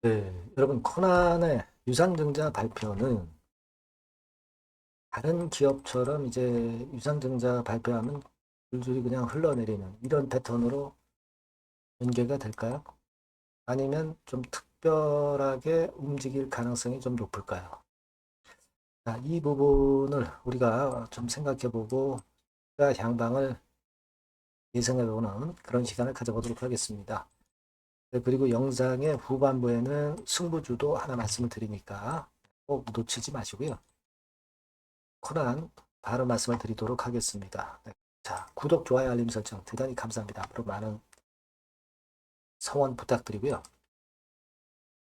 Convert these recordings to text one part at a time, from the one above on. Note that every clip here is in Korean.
네, 여러분 코난의 유상증자 발표는 다른 기업처럼 이제 유상증자 발표하면 줄줄이 그냥 흘러내리는 이런 패턴으로 연계가 될까요? 아니면 좀 특별하게 움직일 가능성이 좀 높을까요? 자, 이 부분을 우리가 좀 생각해보고 향방을 예상해보는 그런 시간을 가져보도록 하겠습니다. 네, 그리고 영상의 후반부에는 승부주도 하나 말씀을 드리니까 꼭 놓치지 마시고요. 코난 바로 말씀을 드리도록 하겠습니다. 네. 자, 구독, 좋아요, 알림 설정 대단히 감사합니다. 앞으로 많은 성원 부탁드리고요.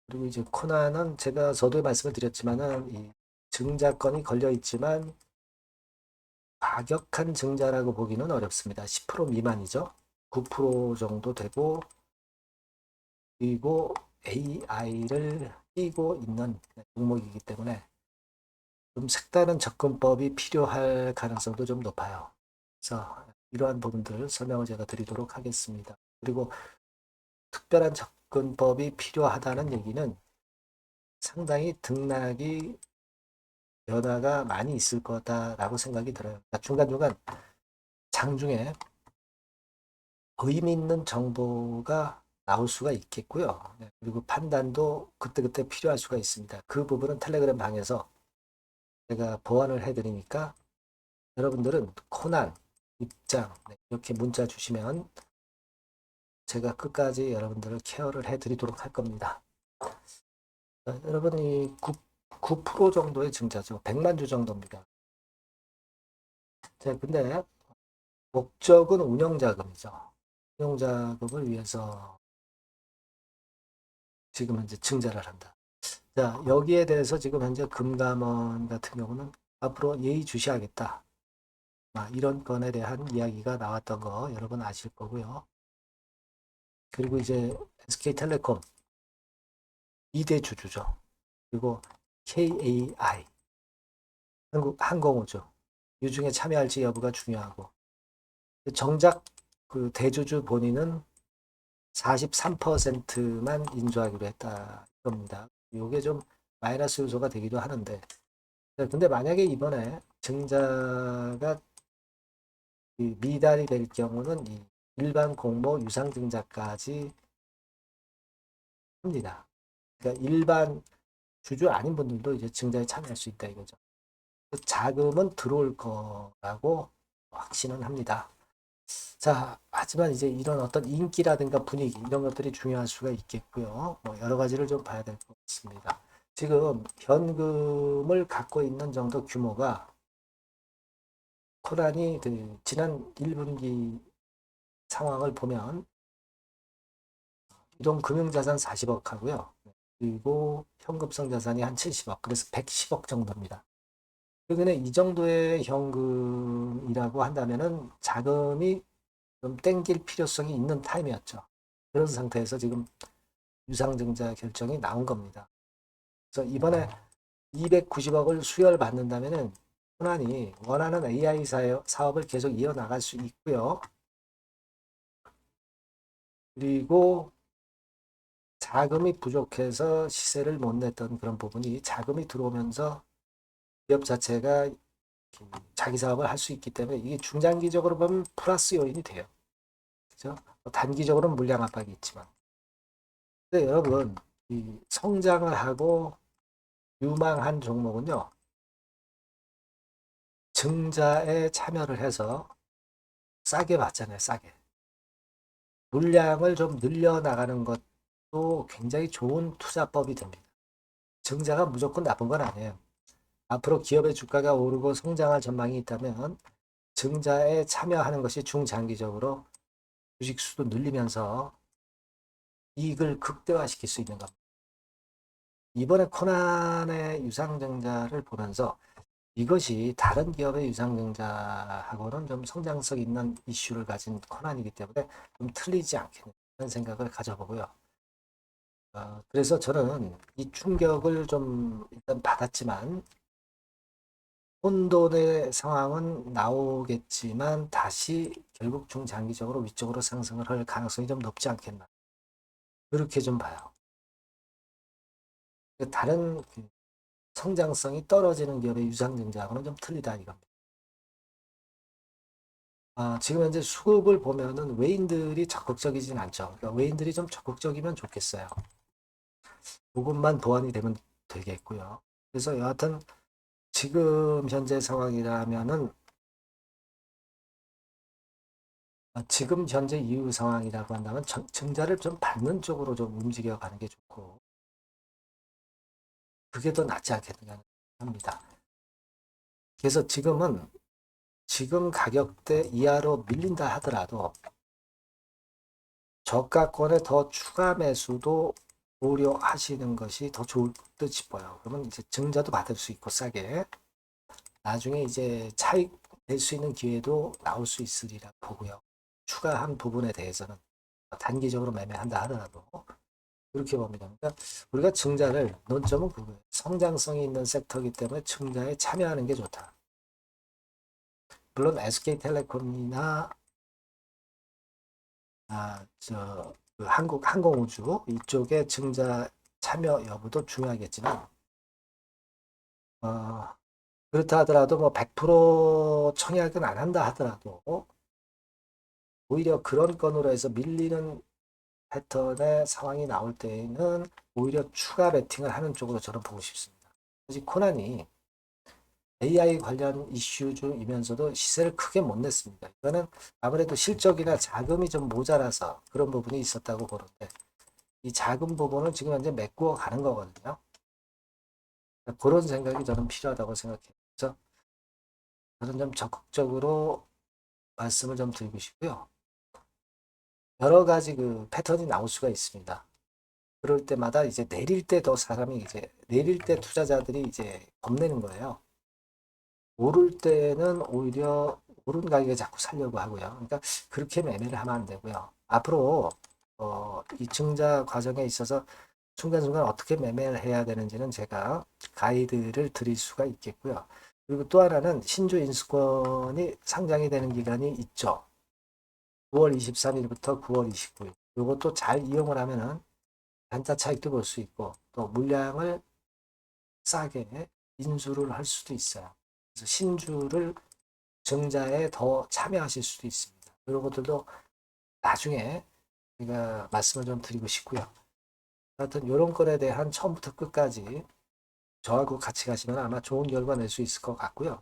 그리고 이제 코난은 제가 저도 말씀을 드렸지만은 이 증자권이 걸려 있지만 과격한 증자라고 보기는 어렵습니다. 10% 미만이죠. 9% 정도 되고 그리고 AI를 끼고 있는 종목이기 때문에 좀 색다른 접근법이 필요할 가능성도 좀 높아요. 그래서 이러한 부분들 설명을 제가 드리도록 하겠습니다. 그리고 특별한 접근법이 필요하다는 얘기는 상당히 등락이 변화가 많이 있을 거다라고 생각이 들어요. 그러니까 중간중간 장중에 의미 있는 정보가 나올 수가 있겠고요. 네, 그리고 판단도 그때그때 필요할 수가 있습니다. 그 부분은 텔레그램 방에서 제가 보완을 해드리니까 여러분들은 코난, 입장 네, 이렇게 문자 주시면 제가 끝까지 여러분들을 케어를 해드리도록 할 겁니다. 여러분이 9% 정도의 증자죠. 100만 주 정도입니다. 자, 근데 목적은 운영자금이죠. 운영자금을 위해서 지금 현재 증자를 한다. 자, 여기에 대해서 지금 현재 금감원 같은 경우는 앞으로 예의주시하겠다. 이런 건에 대한 이야기가 나왔던 거 여러분 아실 거고요. 그리고 이제 SK텔레콤 2대 주주죠. 그리고 KAI 한국항공우주 이 중에 참여할지 여부가 중요하고 정작 그 대주주 본인은 43%만 인수하기로 했다 겁니다. 이게 좀 마이너스 요소가 되기도 하는데 근데 만약에 이번에 증자가 미달이 될 경우는 이 일반 공모 유상증자까지 합니다. 그러니까 일반 주주 아닌 분들도 이제 증자에 참여할 수 있다 이거죠. 자금은 들어올 거라고 확신은 합니다. 자, 하지만 이제 이런 어떤 인기라든가 분위기 이런 것들이 중요할 수가 있겠고요. 뭐 여러 가지를 좀 봐야 될 것 같습니다. 지금 현금을 갖고 있는 정도 규모가 코란이 그 지난 1분기 상황을 보면 이동 금융자산 40억 하고요. 그리고 현금성 자산이 한 70억, 그래서 110억 정도입니다. 최근에 이 정도의 현금이라고 한다면은 자금이 좀 땡길 필요성이 있는 타임이었죠. 그런 상태에서 지금 유상증자 결정이 나온 겁니다. 그래서 이번에 290억을 수혈받는다면은 호난이 원하는 AI 사업을 계속 이어나갈 수 있고요. 그리고 자금이 부족해서 시세를 못 냈던 그런 부분이 자금이 들어오면서 기업 자체가 자기 사업을 할 수 있기 때문에 이게 중장기적으로 보면 플러스 요인이 돼요. 그죠? 단기적으로는 물량 압박이 있지만. 근데 여러분, 이 성장을 하고 유망한 종목은요, 증자에 참여를 해서 싸게 받잖아요, 싸게. 물량을 좀 늘려나가는 것도 굉장히 좋은 투자법이 됩니다. 증자가 무조건 나쁜 건 아니에요. 앞으로 기업의 주가가 오르고 성장할 전망이 있다면 증자에 참여하는 것이 중장기적으로 주식 수도 늘리면서 이익을 극대화시킬 수 있는 겁니다. 이번에 코난의 유상증자를 보면서 이것이 다른 기업의 유상증자하고는 좀 성장성 있는 이슈를 가진 코난이기 때문에 좀 틀리지 않겠는 생각을 가져보고요. 그래서 저는 이 충격을 좀 일단 받았지만 혼돈의 상황은 나오겠지만 다시 결국 중장기적으로 위쪽으로 상승을 할 가능성이 좀 높지 않겠나. 그렇게 좀 봐요. 다른 성장성이 떨어지는 기업의 유상증자하고는 좀 틀리다 이겁니다. 지금 현재 수급을 보면은 외인들이 적극적이진 않죠. 그러니까 외인들이 좀 적극적이면 좋겠어요. 그것만 보완이 되면 되겠고요. 그래서 여하튼 지금 현재 상황이라면은 지금 현재 이후 상황이라고 한다면 증자를 좀 받는 쪽으로 좀 움직여 가는 게 좋고 그게 더 낫지 않겠느냐 합니다. 그래서 지금은 지금 가격대 이하로 밀린다 하더라도 저가권에 더 추가 매수도 고려하시는 것이 더 좋을 듯 싶어요. 그러면 이제 증자도 받을 수 있고 싸게 나중에 이제 차익 낼 수 있는 기회도 나올 수 있으리라 보고요. 추가한 부분에 대해서는 단기적으로 매매한다 하더라도 그렇게 봅니다. 그러니까 우리가 증자를 논점은 그거예요. 성장성이 있는 섹터이기 때문에 증자에 참여하는 게 좋다. 물론 SK텔레콤이나 그 항공우주 이쪽에 증자 참여 여부도 중요하겠지만 어, 그렇다 하더라도 뭐 100% 청약은 안 한다 하더라도 오히려 그런 건으로 해서 밀리는 패턴의 상황이 나올 때에는 오히려 추가 베팅을 하는 쪽으로 저는 보고 싶습니다. 아직 코난이 AI 관련 이슈이면서도 시세를 크게 못 냈습니다. 이거는 아무래도 실적이나 자금이 좀 모자라서 그런 부분이 있었다고 보는데 이 자금 부분을 지금 현재 메꾸어 가는 거거든요. 그런 생각이 저는 필요하다고 생각해요. 그래서 저는 좀 적극적으로 말씀을 좀 드리고 싶고요. 여러 가지 그 패턴이 나올 수가 있습니다. 그럴 때마다 이제 내릴 때 더 사람이 이제 내릴 때 투자자들이 이제 겁내는 거예요. 오를 때는 오히려 오른 가격에 자꾸 살려고 하고요. 그러니까 그렇게 매매를 하면 안 되고요. 앞으로 이 증자 과정에 있어서 순간순간 어떻게 매매를 해야 되는지는 제가 가이드를 드릴 수가 있겠고요. 그리고 또 하나는 신주 인수권이 상장이 되는 기간이 있죠. 9월 23일부터 9월 29일. 이것도 잘 이용을 하면은 단타 차익도 볼 수 있고 또 물량을 싸게 인수를 할 수도 있어요. 그래서 신주를 증자에 더 참여하실 수도 있습니다. 이런 것들도 나중에 제가 말씀을 좀 드리고 싶고요. 하여튼 이런 것에 대한 처음부터 끝까지 저하고 같이 가시면 아마 좋은 결과 낼 수 있을 것 같고요.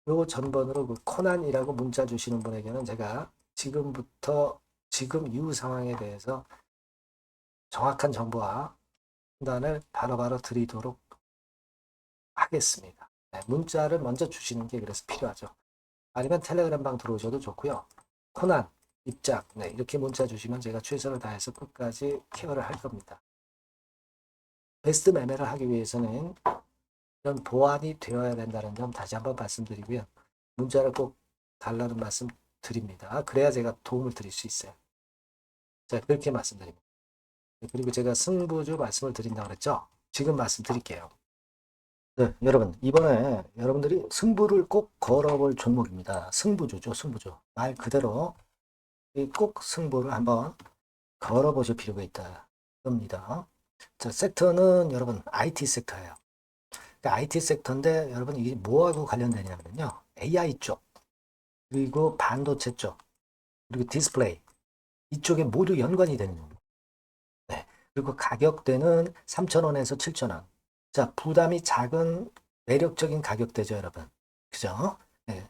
요 전번으로 그 코난이라고 문자 주시는 분에게는 제가 지금부터 지금 이후 상황에 대해서 정확한 정보와 판단을 바로바로 드리도록 하겠습니다. 네, 문자를 먼저 주시는 게 그래서 필요하죠. 아니면 텔레그램 방 들어오셔도 좋고요. 코난, 입장, 네, 이렇게 문자 주시면 제가 최선을 다해서 끝까지 케어를 할 겁니다. 베스트 매매를 하기 위해서는 이런 보완이 되어야 된다는 점 다시 한번 말씀드리고요. 문자를 꼭 달라는 말씀 드립니다. 그래야 제가 도움을 드릴 수 있어요. 자, 그렇게 말씀드립니다. 그리고 제가 승부주 말씀을 드린다고 그랬죠? 지금 말씀드릴게요. 네, 여러분, 이번에 여러분들이 승부를 꼭 걸어볼 종목입니다. 승부주죠, 승부주. 말 그대로 꼭 승부를 한번 걸어보실 필요가 있다. 겁니다. 자, 섹터는 여러분 IT 섹터예요. 그러니까 IT 섹터인데 여러분 이게 뭐하고 관련되냐면요. AI 쪽, 그리고 반도체 쪽, 그리고 디스플레이 이쪽에 모두 연관이 되는 거예요. 네. 그리고 가격대는 3,000원에서 7,000원. 자, 부담이 작은 매력적인 가격대죠, 여러분. 그죠? 네.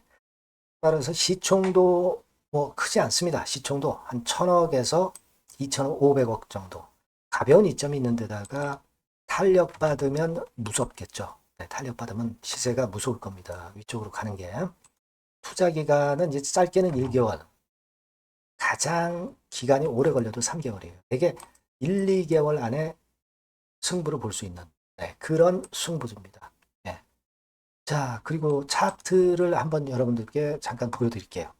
따라서 시총도 뭐 크지 않습니다. 시총도 한 1,000억에서 2,500억 정도. 가벼운 이점이 있는 데다가 탄력받으면 무섭겠죠. 네, 탄력받으면 시세가 무서울 겁니다. 위쪽으로 가는 게. 투자 기간은 이제 짧게는 1개월. 가장 기간이 오래 걸려도 3개월이에요. 되게 1, 2개월 안에 승부를 볼 수 있는 네, 그런 승부입니다. 네. 자, 그리고 차트를 한번 여러분들께 잠깐 보여드릴게요.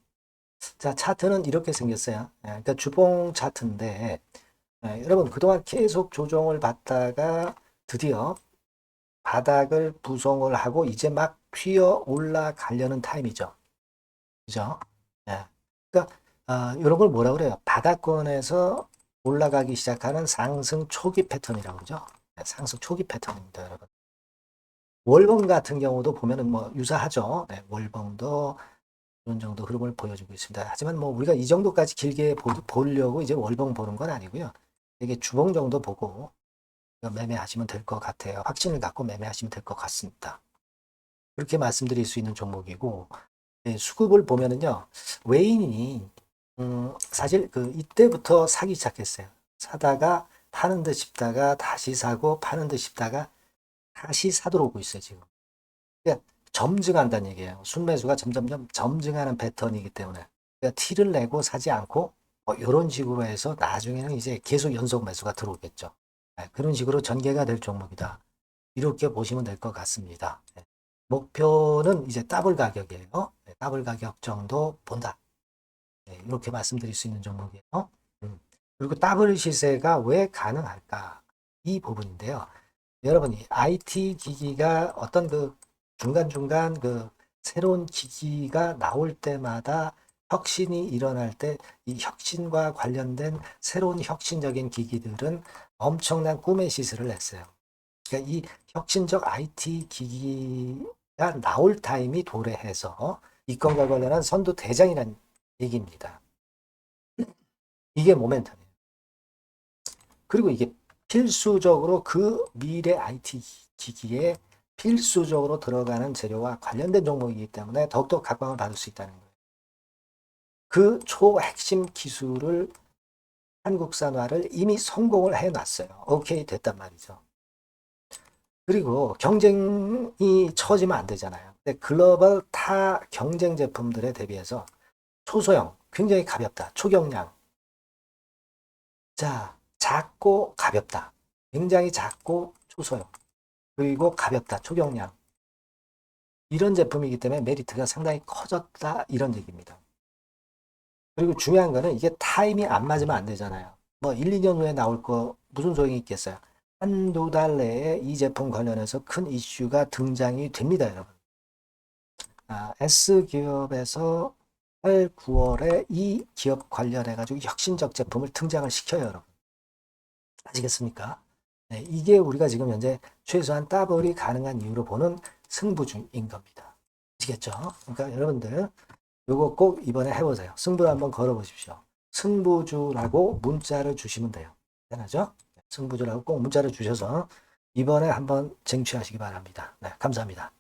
자, 차트는 이렇게 생겼어요. 그러니까 주봉 차트인데 여러분 그동안 계속 조정을 받다가 드디어 바닥을 부송을 하고 이제 막 튀어 올라가려는 타임이죠. 그죠? 예. 그러니까 이런 걸 뭐라 그래요? 바닥권에서 올라가기 시작하는 상승 초기 패턴이라고 그러죠. 상승 초기 패턴입니다, 여러분. 월봉 같은 경우도 보면은 뭐 유사하죠. 네, 월봉도 이런 정도 흐름을 보여주고 있습니다. 하지만 뭐 우리가 이 정도까지 길게 보려고 이제 월봉 보는 건 아니고요. 이게 주봉 정도 보고 매매하시면 될 것 같아요. 확신을 갖고 매매하시면 될 것 같습니다. 그렇게 말씀드릴 수 있는 종목이고, 네, 수급을 보면은요, 외인이 사실 그 이때부터 사기 시작했어요. 사다가 파는 듯 싶다가 다시 사고 파는 듯 싶다가 다시 사도록 오고 있어요, 지금. 그러니까 점증한다는 얘기예요. 순매수가 점점점 점증하는 패턴이기 때문에. 그러니까 티를 내고 사지 않고 이런 식으로 해서 나중에는 이제 계속 연속 매수가 들어오겠죠. 네, 그런 식으로 전개가 될 종목이다. 이렇게 보시면 될 것 같습니다. 네. 목표는 이제 더블 가격이에요. 네, 더블 가격 정도 본다. 네, 이렇게 말씀드릴 수 있는 종목이에요. 그리고 더블 시세가 왜 가능할까? 이 부분인데요. 여러분이 IT 기기가 어떤 그 중간중간 그 새로운 기기가 나올 때마다 혁신이 일어날 때 이 혁신과 관련된 새로운 혁신적인 기기들은 엄청난 꿈의 시세를 냈어요. 그러니까 이 혁신적 IT 기기가 나올 타임이 도래해서 이건과 관련한 선두 대장이라는 얘기입니다. 이게 모멘텀이에요. 그리고 이게 필수적으로 그 미래 IT 기기에 필수적으로 들어가는 재료와 관련된 종목이기 때문에 더욱더 각광을 받을 수 있다는 거예요. 그 초핵심 기술을 한국산화를 이미 성공을 해놨어요. 오케이 됐단 말이죠. 그리고 경쟁이 처지면 안 되잖아요. 근데 글로벌 타 경쟁 제품들에 대비해서 초소형, 굉장히 가볍다. 초경량. 자, 작고 가볍다. 굉장히 작고 초소형. 그리고 가볍다. 초경량. 이런 제품이기 때문에 메리트가 상당히 커졌다. 이런 얘기입니다. 그리고 중요한 거는 이게 타임이 안 맞으면 안 되잖아요. 뭐 1, 2년 후에 나올 거 무슨 소용이 있겠어요. 한두 달 내에 이 제품 관련해서 큰 이슈가 등장이 됩니다, 여러분. S기업에서 8, 9월에 이 기업 관련해가지고 혁신적 제품을 등장을 시켜요, 여러분. 아시겠습니까? 네, 이게 우리가 지금 현재 최소한 더블이 가능한 이유로 보는 승부주인 겁니다. 아시겠죠? 그러니까 여러분들 요거 꼭 이번에 해보세요. 승부를 한번 걸어보십시오. 승부주라고 문자를 주시면 돼요. 되나죠? 승부주라고 꼭 문자를 주셔서 이번에 한번 쟁취하시기 바랍니다. 네, 감사합니다.